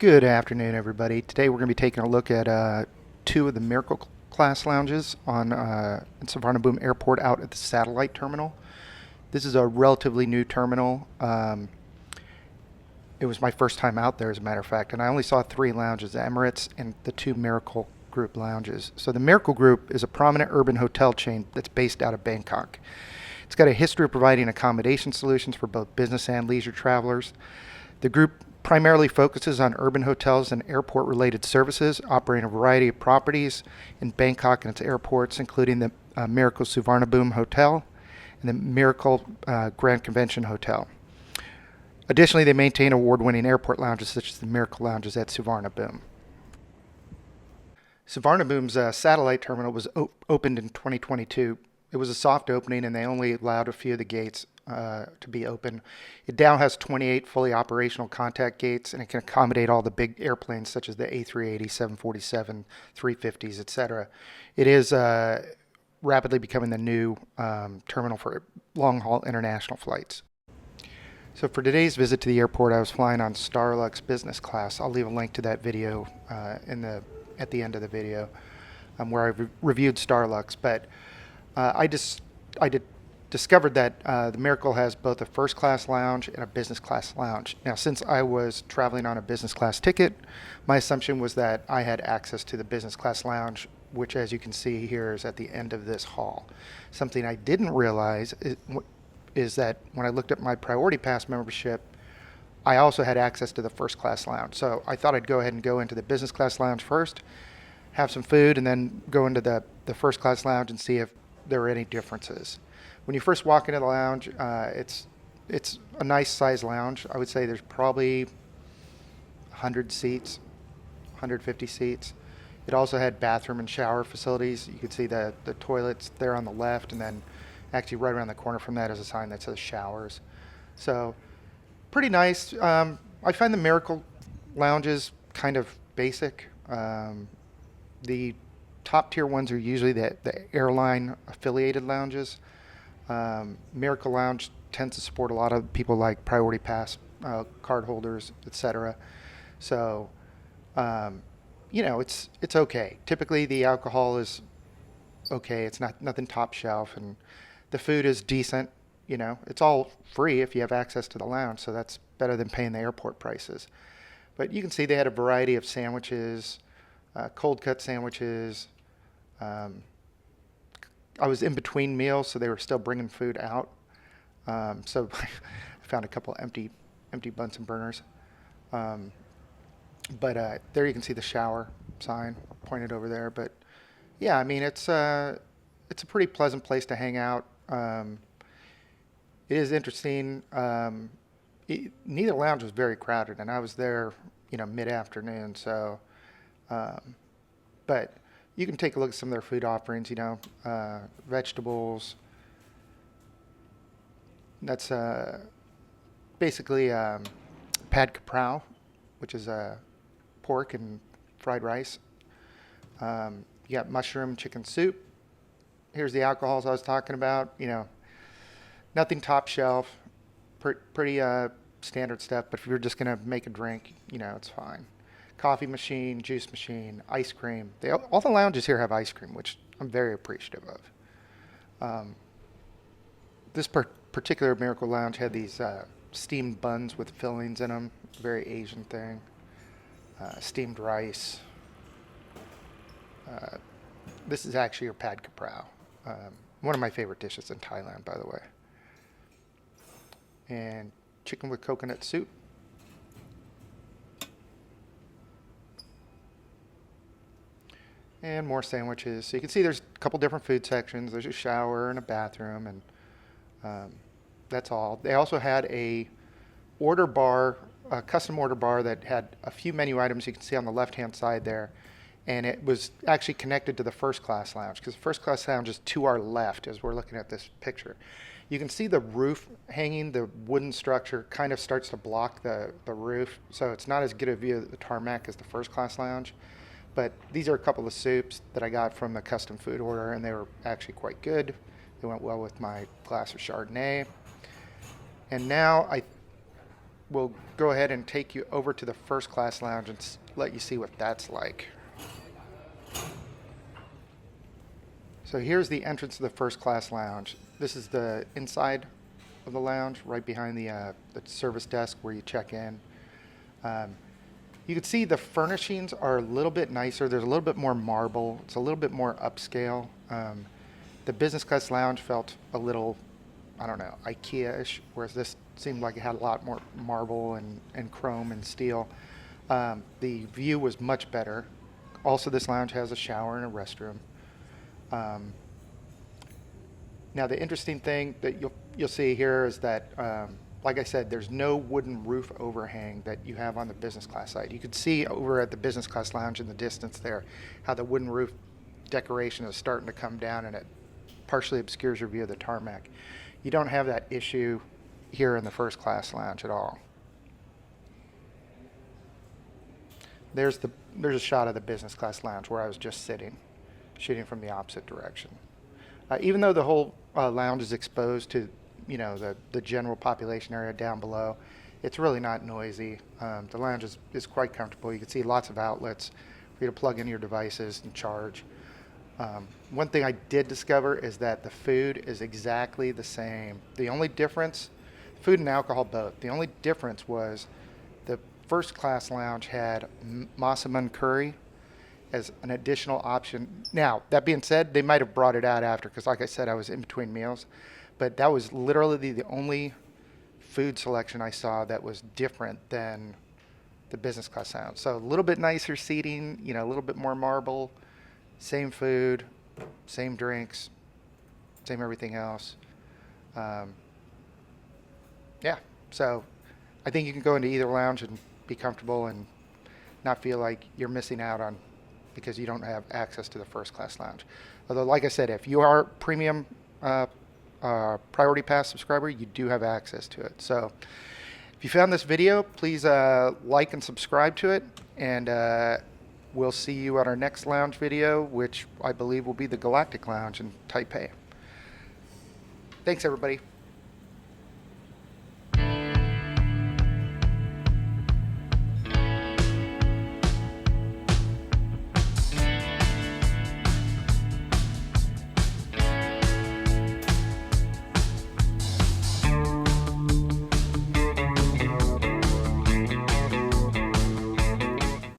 Good afternoon, everybody. Today we're going to be taking a look at two of the Miracle class lounges on in Suvarnabhumi Airport out at the satellite terminal. This is a relatively new terminal. It was my first time out there, as a matter of fact, and I only saw three lounges, the Emirates and the two Miracle Group lounges. So the Miracle Group is a prominent urban hotel chain that's based out of Bangkok. It's got a history of providing accommodation solutions for both business and leisure travelers. The group primarily focuses on urban hotels and airport-related services, operating a variety of properties in Bangkok and its airports, including the Miracle Suvarnabhumi Hotel and the Miracle Grand Convention Hotel. Additionally, they maintain award-winning airport lounges such as the Miracle Lounges at Suvarnabhumi. Suvarnabhumi's satellite terminal was opened in 2022. It was a soft opening, and they only allowed a few of the gates to be open. It now has 28 fully operational contact gates, and it can accommodate all the big airplanes such as the A380, 747, 350s, etc. It is rapidly becoming the new terminal for long-haul international flights. So for today's visit to the airport, I was flying on Starlux business class. I'll leave a link to that video at the end of the video where I reviewed Starlux. But I discovered that the Miracle has both a first class lounge and a business class lounge. Now, since I was traveling on a business class ticket, my assumption was that I had access to the business class lounge, which, as you can see here, is at the end of this hall. Something I didn't realize is that when I looked at my Priority Pass membership, I also had access to the first class lounge. So I thought I'd go ahead and go into the business class lounge first, have some food, and then go into the first class lounge and see if there were any differences. When you first walk into the lounge, it's a nice size lounge. I would say there's probably 100 seats, 150 seats. It also had bathroom and shower facilities. You could see the toilets there on the left, and then actually right around the corner from that is a sign that says showers. So pretty nice. I find the Miracle lounges kind of basic. The top tier ones are usually the airline affiliated lounges. Miracle Lounge tends to support a lot of people like Priority Pass card holders, etc. So, it's okay. Typically, the alcohol is okay. It's nothing top shelf, and the food is decent. It's all free if you have access to the lounge, so that's better than paying the airport prices. But you can see they had a variety of sandwiches, cold cut sandwiches. I was in between meals, so they were still bringing food out. So I found a couple empty Bunsen burners. But there you can see the shower sign pointed over there. But yeah, I mean it's a pretty pleasant place to hang out. It is interesting. Neither lounge was very crowded, and I was there, mid-afternoon. So, but you can take a look at some of their food offerings, vegetables. That's basically pad kaprao, which is pork and fried rice. You got mushroom chicken soup. Here's the alcohols I was talking about. Nothing top shelf, pretty standard stuff. But if you're just gonna make a drink, it's fine. Coffee machine, juice machine, ice cream. All the lounges here have ice cream, which I'm very appreciative of. This particular Miracle Lounge had these steamed buns with fillings in them, very Asian thing. Steamed rice. This is actually your pad kaprao. One of my favorite dishes in Thailand, by the way. And chicken with coconut soup. And more sandwiches. So you can see there's a couple different food sections. There's a shower and a bathroom, and that's all. They also had a custom order bar that had a few menu items you can see on the left-hand side there. And it was actually connected to the first class lounge, because the first class lounge is to our left as we're looking at this picture. You can see the roof hanging, the wooden structure kind of starts to block the roof, so it's not as good a view of the tarmac as the first class lounge. But these are a couple of soups that I got from the custom food order, and they were actually quite good. They went well with my glass of Chardonnay. And now we'll go ahead and take you over to the first class lounge and let you see what that's like. So here's the entrance to the first class lounge. This is the inside of the lounge, right behind the service desk where you check in. You can see the furnishings are a little bit nicer. There's a little bit more marble. It's a little bit more upscale. The business class lounge felt a little, I don't know, IKEA-ish, whereas this seemed like it had a lot more marble and chrome and steel. The view was much better. Also, this lounge has a shower and a restroom. Now, the interesting thing that you'll see here is that, like I said, there's no wooden roof overhang that you have on the business class side. You could see over at the business class lounge in the distance there how the wooden roof decoration is starting to come down, and it partially obscures your view of the tarmac. You don't have that issue here in the first class lounge at all. There's a shot of the business class lounge where I was just sitting, shooting from the opposite direction. Even though the whole lounge is exposed to, the general population area down below, it's really not noisy. The lounge is quite comfortable. You can see lots of outlets for you to plug in your devices and charge. One thing I did discover is that the food is exactly the same. The only difference, food and alcohol both, the only difference was the first class lounge had massaman curry as an additional option. Now, that being said, they might have brought it out after, because like I said, I was in between meals, but that was literally the only food selection I saw that was different than the business class lounge. So a little bit nicer seating, a little bit more marble, same food, same drinks, same everything else. Yeah, so I think you can go into either lounge and be comfortable and not feel like you're missing out on because you don't have access to the first class lounge. Although, like I said, if you are premium Priority Pass subscriber, you do have access to it. So if you found this video, please like and subscribe to it, and we'll see you at our next lounge video, which I believe will be the Galactic Lounge in Taipei. Thanks, everybody.